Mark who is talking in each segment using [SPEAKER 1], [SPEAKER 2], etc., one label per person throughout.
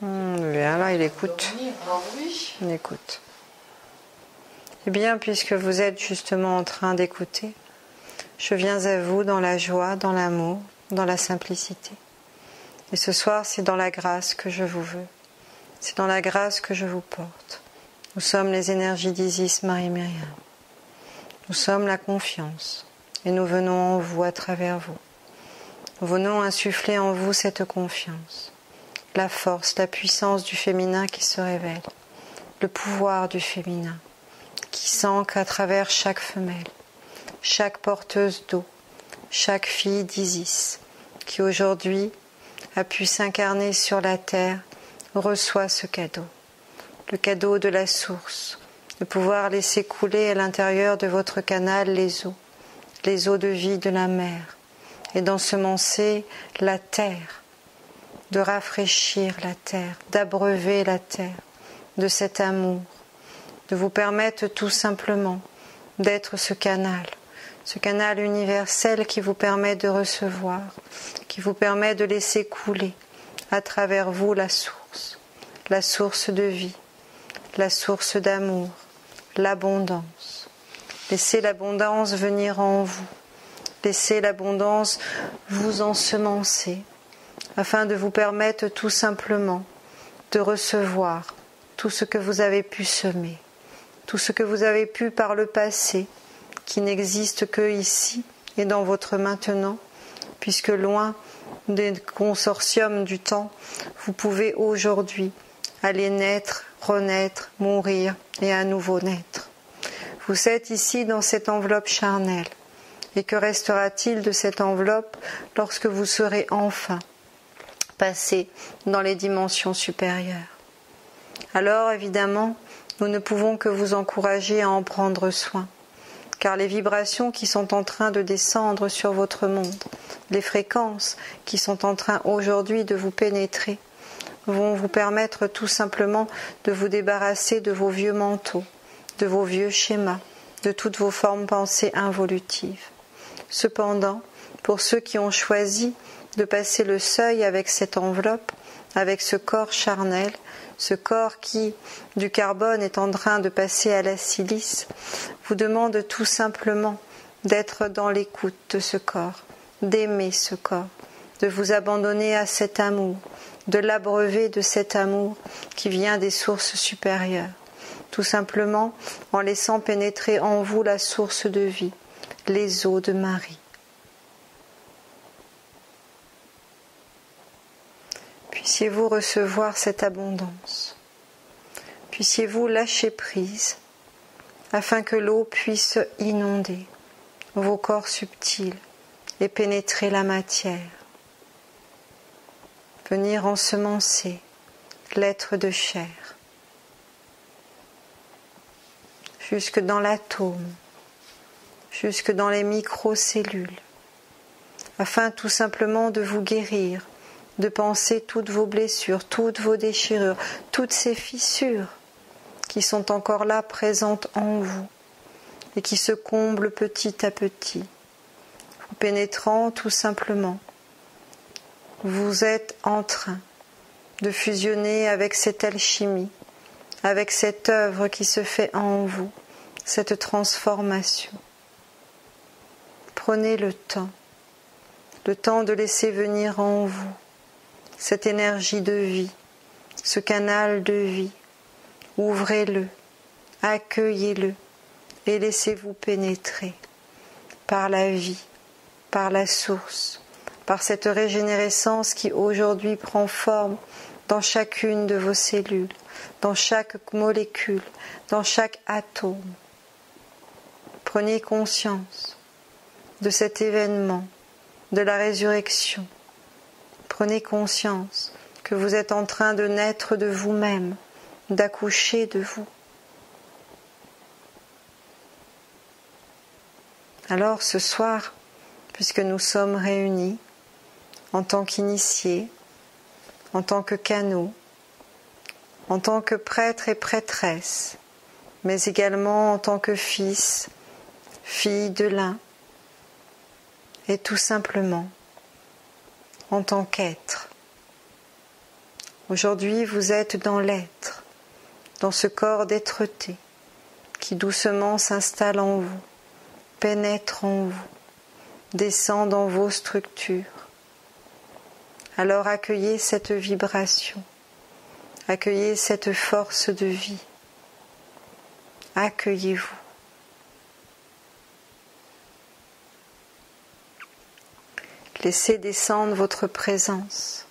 [SPEAKER 1] Bien là, il écoute. Il écoute. Eh bien, puisque vous êtes justement en train d'écouter, je viens à vous dans la joie, dans l'amour, dans la simplicité. Et ce soir, c'est dans la grâce que je vous veux. C'est dans la grâce que je vous porte. Nous sommes les énergies d'Isis, Marie-Myriam. Nous sommes la confiance. Et nous venons en vous à travers vous. Nous venons insuffler en vous cette confiance. La force, la puissance du féminin qui se révèle. Le pouvoir du féminin qui s'ancre à travers chaque femelle, chaque porteuse d'eau, chaque fille d'Isis qui aujourd'hui a pu s'incarner sur la terre, reçoit ce cadeau. Le cadeau de la source, de pouvoir laisser couler à l'intérieur de votre canal les eaux de vie de la mer, et d'ensemencer la terre, de rafraîchir la terre, d'abreuver la terre de cet amour, de vous permettre tout simplement d'être ce canal universel qui vous permet de recevoir, qui vous permet de laisser couler à travers vous la source de vie, la source d'amour, l'abondance. Laissez l'abondance venir en vous. Laissez l'abondance vous ensemencer, afin de vous permettre tout simplement de recevoir tout ce que vous avez pu semer, tout ce que vous avez pu par le passé, qui n'existe que ici et dans votre maintenant, puisque loin des consortiums du temps, vous pouvez aujourd'hui aller naître, renaître, mourir et à nouveau naître. Vous êtes ici dans cette enveloppe charnelle. Et que restera-t-il de cette enveloppe lorsque vous serez enfin passé dans les dimensions supérieures? Alors évidemment, nous ne pouvons que vous encourager à en prendre soin, car les vibrations qui sont en train de descendre sur votre monde, les fréquences qui sont en train aujourd'hui de vous pénétrer, vont vous permettre tout simplement de vous débarrasser de vos vieux manteaux, de vos vieux schémas, de toutes vos formes pensées involutives. Cependant, pour ceux qui ont choisi de passer le seuil avec cette enveloppe, avec ce corps charnel, ce corps qui, du carbone, est en train de passer à la silice, vous demande tout simplement d'être dans l'écoute de ce corps, d'aimer ce corps, de vous abandonner à cet amour, de l'abreuver de cet amour qui vient des sources supérieures, tout simplement en laissant pénétrer en vous la source de vie, les eaux de Marie. Puissiez-vous recevoir cette abondance. Puissiez-vous lâcher prise afin que l'eau puisse inonder vos corps subtils et pénétrer la matière. Venir ensemencer l'être de chair jusque dans l'atome, jusque dans les microcellules, afin tout simplement de vous guérir, de penser toutes vos blessures, toutes vos déchirures, toutes ces fissures qui sont encore là présentes en vous et qui se comblent petit à petit. Vous pénétrant tout simplement, vous êtes en train de fusionner avec cette alchimie, avec cette œuvre qui se fait en vous, cette transformation. Prenez le temps de laisser venir en vous cette énergie de vie, ce canal de vie. Ouvrez-le, accueillez-le et laissez-vous pénétrer par la vie, par la source, par cette régénérescence qui aujourd'hui prend forme dans chacune de vos cellules, dans chaque molécule, dans chaque atome. Prenez conscience de cet événement, de la résurrection. Prenez conscience que vous êtes en train de naître de vous-même, d'accoucher de vous. Alors ce soir, puisque nous sommes réunis en tant qu'initiés, en tant que canaux, en tant que prêtres et prêtresses, mais également en tant que fils, filles de l'un, et tout simplement en tant qu'être, Aujourd'hui, vous êtes dans l'être, dans ce corps d'être-té qui doucement s'installe en vous, pénètre en vous, descend dans vos structures. Alors accueillez cette vibration, accueillez cette force de vie, accueillez-vous. Laissez descendre votre présence,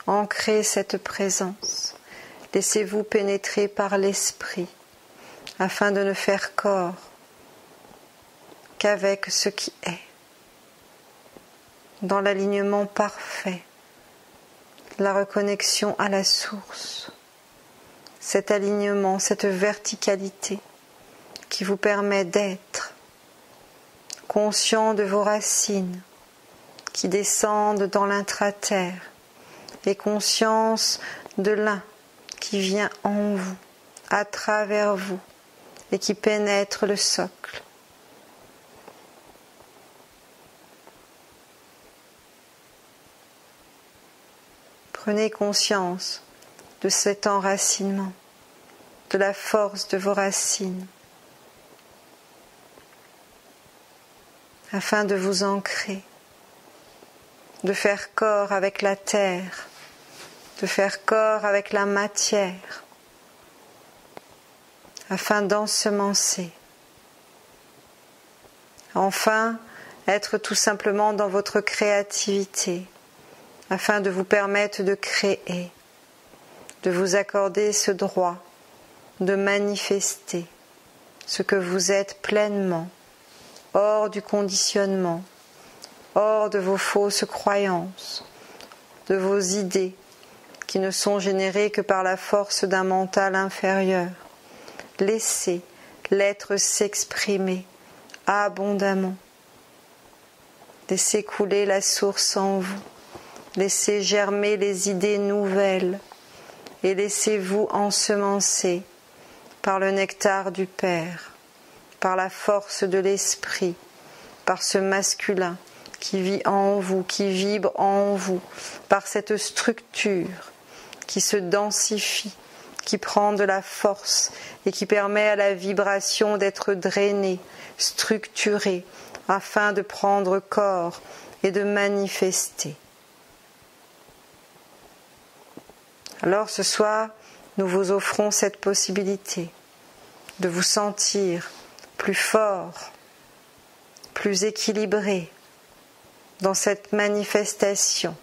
[SPEAKER 1] ancrez cette présence, laissez-vous pénétrer par l'esprit, afin de ne faire corps qu'avec ce qui est, dans l'alignement parfait, la reconnexion à la source, cet alignement, cette verticalité qui vous permet d'être conscient de vos racines qui descendent dans l'intra-terre et conscience de l'un qui vient en vous, à travers vous et qui pénètre le socle. Prenez conscience de cet enracinement, de la force de vos racines, afin de vous ancrer, de faire corps avec la terre, de faire corps avec la matière, afin d'ensemencer. Enfin, être tout simplement dans votre créativité, afin de vous permettre de créer, de vous accorder ce droit de manifester ce que vous êtes pleinement, hors du conditionnement, hors de vos fausses croyances, de vos idées qui ne sont générées que par la force d'un mental inférieur. Laissez l'être s'exprimer abondamment. Laissez couler la source en vous. Laissez germer les idées nouvelles et laissez-vous ensemencer par le nectar du Père, par la force de l'Esprit, par ce masculin qui vit en vous, qui vibre en vous, par cette structure qui se densifie, qui prend de la force et qui permet à la vibration d'être drainée, structurée, afin de prendre corps et de manifester. Alors ce soir, nous vous offrons cette possibilité de vous sentir plus fort, plus équilibré dans cette manifestation,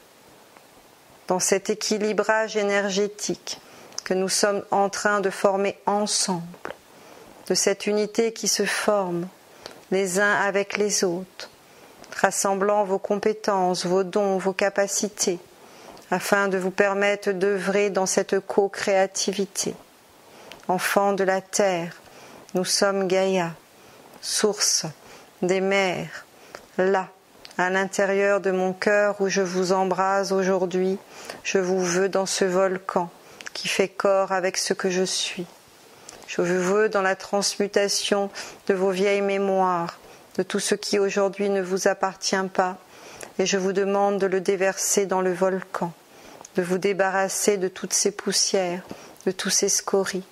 [SPEAKER 1] dans cet équilibrage énergétique que nous sommes en train de former ensemble, de cette unité qui se forme les uns avec les autres, rassemblant vos compétences, vos dons, vos capacités, afin de vous permettre d'œuvrer dans cette co-créativité. Enfants de la terre, nous sommes Gaïa, source des mers, là, à l'intérieur de mon cœur où je vous embrase aujourd'hui, je vous veux dans ce volcan qui fait corps avec ce que je suis. Je vous veux dans la transmutation de vos vieilles mémoires, de tout ce qui aujourd'hui ne vous appartient pas, et je vous demande de le déverser dans le volcan, de vous débarrasser de toutes ces poussières, de tous ces scories,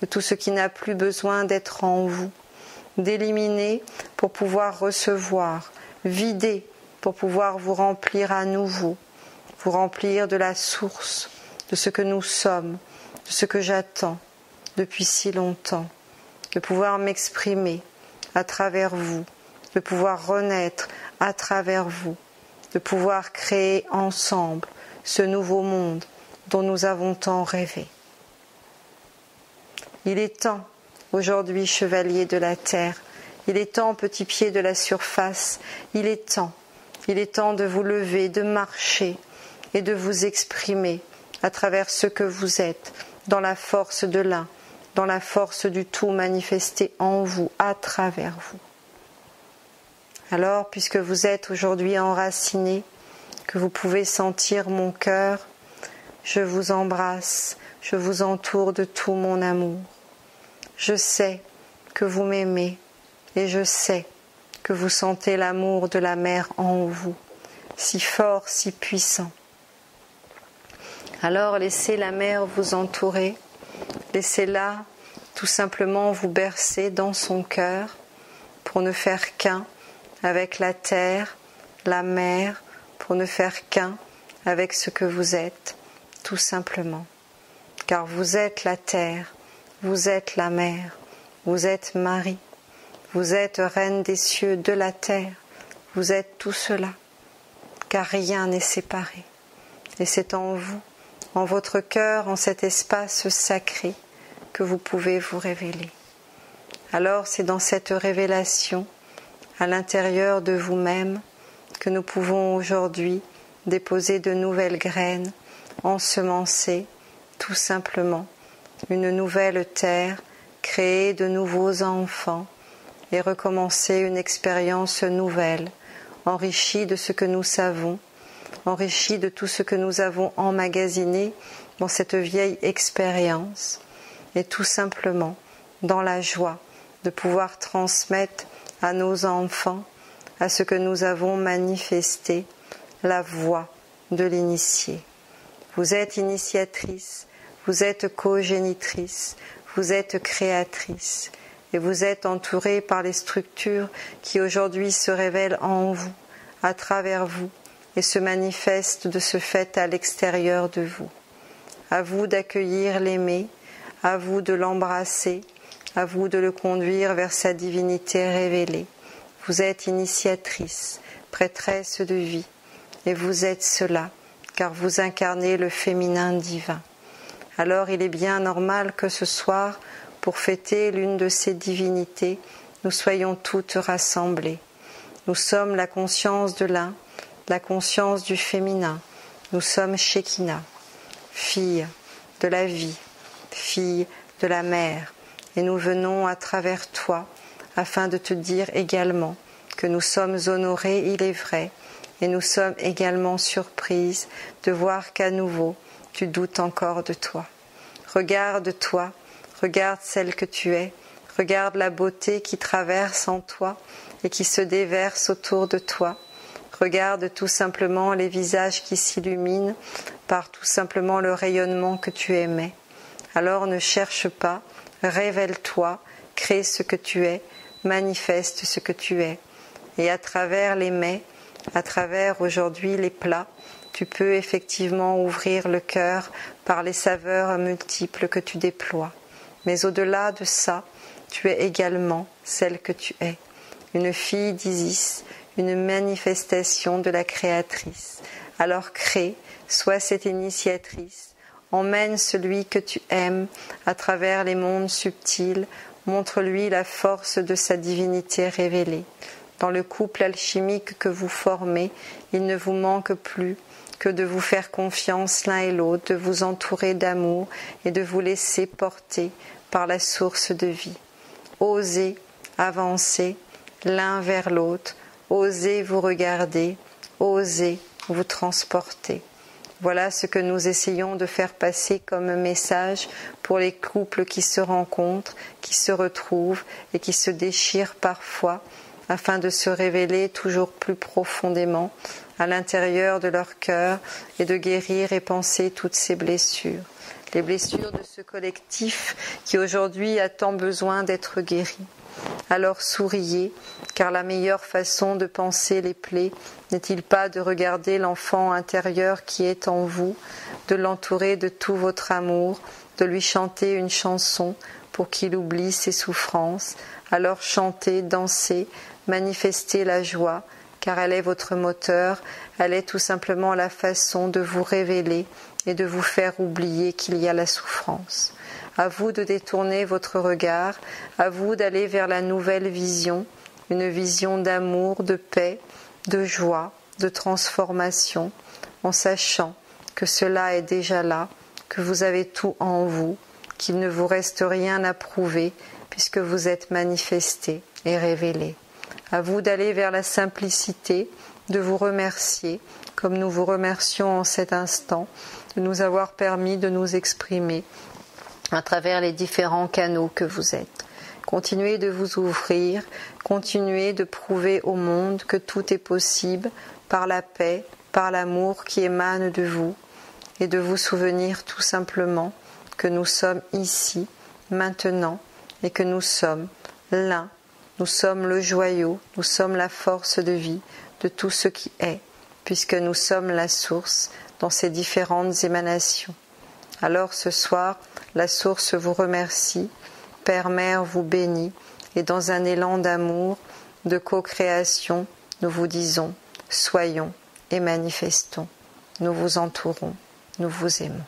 [SPEAKER 1] de tout ce qui n'a plus besoin d'être en vous, d'éliminer pour pouvoir recevoir, vider pour pouvoir vous remplir à nouveau, vous remplir de la source, de ce que nous sommes, de ce que j'attends depuis si longtemps, de pouvoir m'exprimer à travers vous, de pouvoir renaître à travers vous, de pouvoir créer ensemble ce nouveau monde dont nous avons tant rêvé. Il est temps, aujourd'hui, chevalier de la terre, il est temps, petit pied de la surface, il est temps de vous lever, de marcher et de vous exprimer à travers ce que vous êtes, dans la force de l'un, dans la force du tout manifesté en vous, à travers vous. Alors, puisque vous êtes aujourd'hui enraciné, que vous pouvez sentir mon cœur, je vous embrasse, je vous entoure de tout mon amour. Je sais que vous m'aimez et je sais que vous sentez l'amour de la mère en vous, si fort, si puissant. Alors laissez la mer vous entourer, laissez-la tout simplement vous bercer dans son cœur pour ne faire qu'un avec la terre, la mer, pour ne faire qu'un avec ce que vous êtes, tout simplement. Car vous êtes la terre, vous êtes la mer, vous êtes Marie, vous êtes reine des cieux, de la terre, vous êtes tout cela, car rien n'est séparé. Et c'est en vous, en votre cœur, en cet espace sacré, que vous pouvez vous révéler. Alors c'est dans cette révélation, à l'intérieur de vous-même, que nous pouvons aujourd'hui déposer de nouvelles graines, ensemencer, tout simplement, une nouvelle terre, créer de nouveaux enfants et recommencer une expérience nouvelle, enrichie de ce que nous savons, enrichie de tout ce que nous avons emmagasiné dans cette vieille expérience, et tout simplement dans la joie de pouvoir transmettre à nos enfants, à ce que nous avons manifesté, la voie de l'initié. Vous êtes initiatrice, vous êtes cogénitrice, vous êtes créatrice, et vous êtes entourée par les structures qui aujourd'hui se révèlent en vous, à travers vous, et se manifestent de ce fait à l'extérieur de vous. À vous d'accueillir l'aimé, à vous de l'embrasser, à vous de le conduire vers sa divinité révélée. Vous êtes initiatrice, prêtresse de vie, et vous êtes cela, car vous incarnez le féminin divin. Alors il est bien normal que ce soir, pour fêter l'une de ces divinités, nous soyons toutes rassemblées. Nous sommes la conscience de l'un, la conscience du féminin. Nous sommes Shekinah, fille de la vie, fille de la mer, et nous venons à travers toi afin de te dire également que nous sommes honorés, il est vrai, et nous sommes également surprises de voir qu'à nouveau tu doutes encore de toi. Regarde-toi, regarde celle que tu es, regarde la beauté qui traverse en toi et qui se déverse autour de toi. Regarde tout simplement les visages qui s'illuminent par tout simplement le rayonnement que tu émets. Alors ne cherche pas, révèle-toi, crée ce que tu es, manifeste ce que tu es. Et à travers les mets, à travers aujourd'hui les plats, tu peux effectivement ouvrir le cœur par les saveurs multiples que tu déploies. Mais au-delà de ça, tu es également celle que tu es, une fille d'Isis, une manifestation de la créatrice. Alors crée, sois cette initiatrice, emmène celui que tu aimes à travers les mondes subtils, montre-lui la force de sa divinité révélée. Dans le couple alchimique que vous formez, il ne vous manque plus que de vous faire confiance l'un et l'autre, de vous entourer d'amour et de vous laisser porter par la source de vie. Osez avancer l'un vers l'autre, osez vous regarder, osez vous transporter. Voilà ce que nous essayons de faire passer comme message pour les couples qui se rencontrent, qui se retrouvent et qui se déchirent parfois, afin de se révéler toujours plus profondément à l'intérieur de leur cœur et de guérir et penser toutes ces blessures. Les blessures de ce collectif qui aujourd'hui a tant besoin d'être guéri. Alors souriez, car la meilleure façon de panser les plaies n'est-il pas de regarder l'enfant intérieur qui est en vous, de l'entourer de tout votre amour, de lui chanter une chanson pour qu'il oublie ses souffrances. Alors chantez, dansez, manifestez la joie, car elle est votre moteur, elle est tout simplement la façon de vous révéler et de vous faire oublier qu'il y a la souffrance. À vous de détourner votre regard, à vous d'aller vers la nouvelle vision, une vision d'amour, de paix, de joie, de transformation, en sachant que cela est déjà là, que vous avez tout en vous, qu'il ne vous reste rien à prouver, puisque vous êtes manifesté et révélé. À vous d'aller vers la simplicité, de vous remercier, comme nous vous remercions en cet instant, de nous avoir permis de nous exprimer à travers les différents canaux que vous êtes. Continuez de vous ouvrir, continuez de prouver au monde que tout est possible par la paix, par l'amour qui émane de vous. et de vous souvenir tout simplement que nous sommes ici, maintenant, et que nous sommes l'un. Nous sommes le joyau, nous sommes la force de vie de tout ce qui est, puisque nous sommes la source dans ces différentes émanations. Alors ce soir, la source vous remercie, Père, Mère vous bénit, et dans un élan d'amour, de co-création, nous vous disons, soyons et manifestons. Nous vous entourons, nous vous aimons.